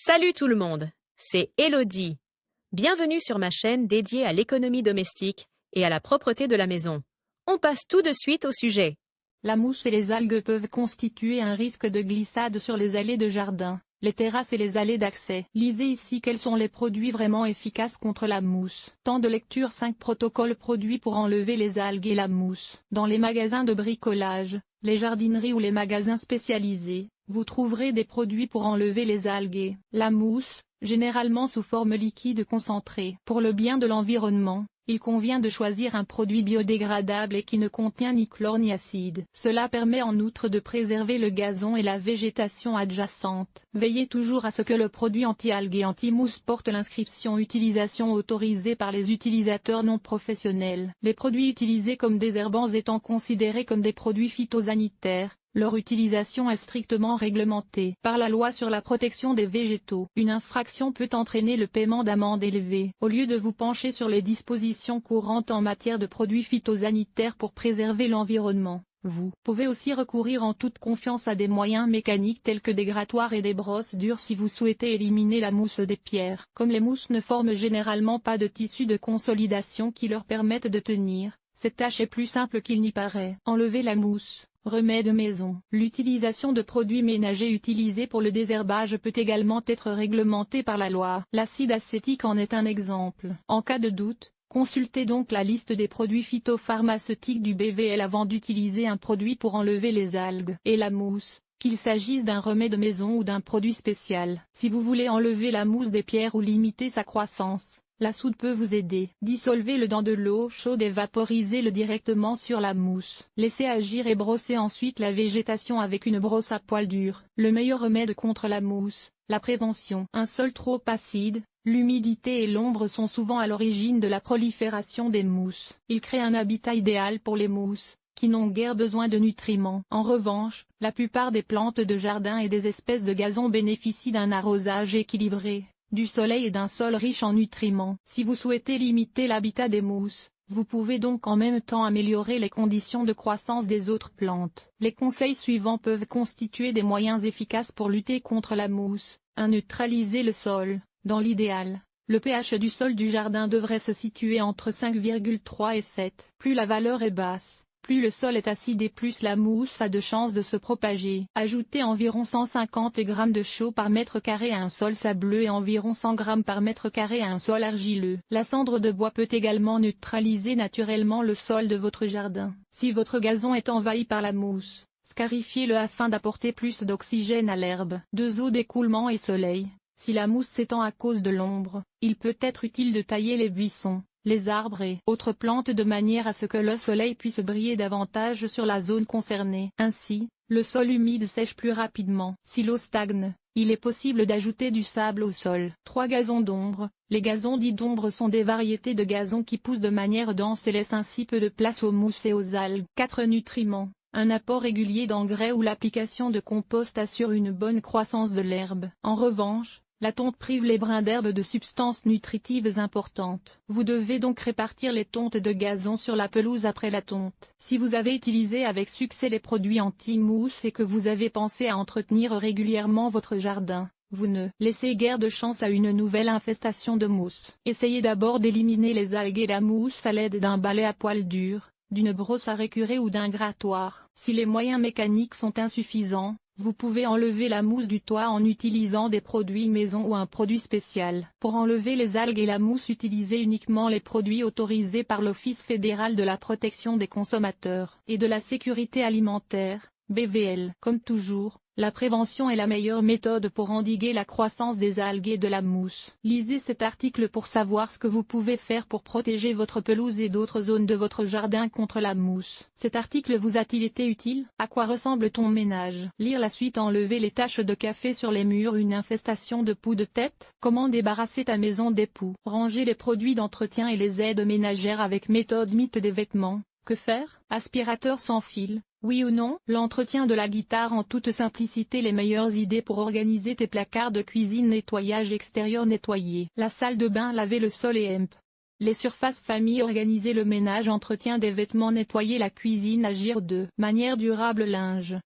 Salut tout le monde, c'est Elodie. Bienvenue sur ma chaîne dédiée à l'économie domestique et à la propreté de la maison. On passe tout de suite au sujet. La mousse et les algues peuvent constituer un risque de glissade sur les allées de jardin, les terrasses et les allées d'accès. Lisez ici quels sont les produits vraiment efficaces contre la mousse. Temps de lecture 5 protocoles produits pour enlever les algues et la mousse. Dans les magasins de bricolage, les jardineries ou les magasins spécialisés, vous trouverez des produits pour enlever les algues et la mousse, généralement sous forme liquide concentrée. Pour le bien de l'environnement, il convient de choisir un produit biodégradable et qui ne contient ni chlore ni acide. Cela permet en outre de préserver le gazon et la végétation adjacente. Veillez toujours à ce que le produit anti-algues et anti-mousse porte l'inscription utilisation autorisée par les utilisateurs non professionnels. Les produits utilisés comme désherbants étant considérés comme des produits phytosanitaires, leur utilisation est strictement réglementée par la loi sur la protection des végétaux. Une infraction peut entraîner le paiement d'amendes élevées. Au lieu de vous pencher sur les dispositions courantes en matière de produits phytosanitaires pour préserver l'environnement, vous pouvez aussi recourir en toute confiance à des moyens mécaniques tels que des grattoirs et des brosses dures si vous souhaitez éliminer la mousse des pierres. Comme les mousses ne forment généralement pas de tissu de consolidation qui leur permettent de tenir, cette tâche est plus simple qu'il n'y paraît. Enlever la mousse. Remède maison. L'utilisation de produits ménagers utilisés pour le désherbage peut également être réglementée par la loi. L'acide acétique en est un exemple. En cas de doute, consultez donc la liste des produits phytopharmaceutiques du BVL avant d'utiliser un produit pour enlever les algues et la mousse, qu'il s'agisse d'un remède maison ou d'un produit spécial. Si vous voulez enlever la mousse des pierres ou limiter sa croissance, la soude peut vous aider. Dissolvez-le dans de l'eau chaude et vaporisez-le directement sur la mousse. Laissez agir et brossez ensuite la végétation avec une brosse à poil dur. Le meilleur remède contre la mousse, la prévention. Un sol trop acide, l'humidité et l'ombre sont souvent à l'origine de la prolifération des mousses. Ils créent un habitat idéal pour les mousses, qui n'ont guère besoin de nutriments. En revanche, la plupart des plantes de jardin et des espèces de gazon bénéficient d'un arrosage équilibré, du soleil et d'un sol riche en nutriments. Si vous souhaitez limiter l'habitat des mousses, vous pouvez donc en même temps améliorer les conditions de croissance des autres plantes. Les conseils suivants peuvent constituer des moyens efficaces pour lutter contre la mousse. 1. Neutraliser le sol. Dans l'idéal, le pH du sol du jardin devrait se situer entre 5,3 et 7. Plus la valeur est basse, plus le sol est acide et plus la mousse a de chances de se propager. Ajoutez environ 150 g de chaux par mètre carré à un sol sableux et environ 100 g par mètre carré à un sol argileux. La cendre de bois peut également neutraliser naturellement le sol de votre jardin. Si votre gazon est envahi par la mousse, scarifiez-le afin d'apporter plus d'oxygène à l'herbe. 2. Eau d'écoulement et soleil. Si la mousse s'étend à cause de l'ombre, il peut être utile de tailler les buissons, les arbres et autres plantes de manière à ce que le soleil puisse briller davantage sur la zone concernée. Ainsi, le sol humide sèche plus rapidement. Si l'eau stagne, il est possible d'ajouter du sable au sol. 3. Gazons d'ombre. Les gazons dits d'ombre sont des variétés de gazon qui poussent de manière dense et laissent ainsi peu de place aux mousses et aux algues. 4. Nutriments. Un apport régulier d'engrais ou l'application de compost assure une bonne croissance de l'herbe. En revanche, la tonte prive les brins d'herbe de substances nutritives importantes. Vous devez donc répartir les tontes de gazon sur la pelouse après la tonte. Si vous avez utilisé avec succès les produits anti-mousse et que vous avez pensé à entretenir régulièrement votre jardin, vous ne laissez guère de chance à une nouvelle infestation de mousse. Essayez d'abord d'éliminer les algues et la mousse à l'aide d'un balai à poil dur, d'une brosse à récurer ou d'un grattoir. Si les moyens mécaniques sont insuffisants, vous pouvez enlever la mousse du toit en utilisant des produits maison ou un produit spécial. Pour enlever les algues et la mousse, utilisez uniquement les produits autorisés par l'Office fédéral de la protection des consommateurs et de la sécurité alimentaire, BVL. Comme toujours, la prévention est la meilleure méthode pour endiguer la croissance des algues et de la mousse. Lisez cet article pour savoir ce que vous pouvez faire pour protéger votre pelouse et d'autres zones de votre jardin contre la mousse. Cet article vous a-t-il été utile? À quoi ressemble ton ménage? Lire la suite. Enlever les taches de café sur les murs. Une infestation de poux de tête? Comment débarrasser ta maison des poux? Ranger les produits d'entretien et les aides ménagères avec méthode mythe des vêtements. Que faire? Aspirateur sans fil. Oui ou non? L'entretien de la guitare en toute simplicité. Les meilleures idées pour organiser tes placards de cuisine. Nettoyage extérieur nettoyer la salle de bain. Laver le sol et les surfaces famille. Organiser le ménage. Entretien des vêtements. Nettoyer la cuisine. Agir de manière durable. Linge.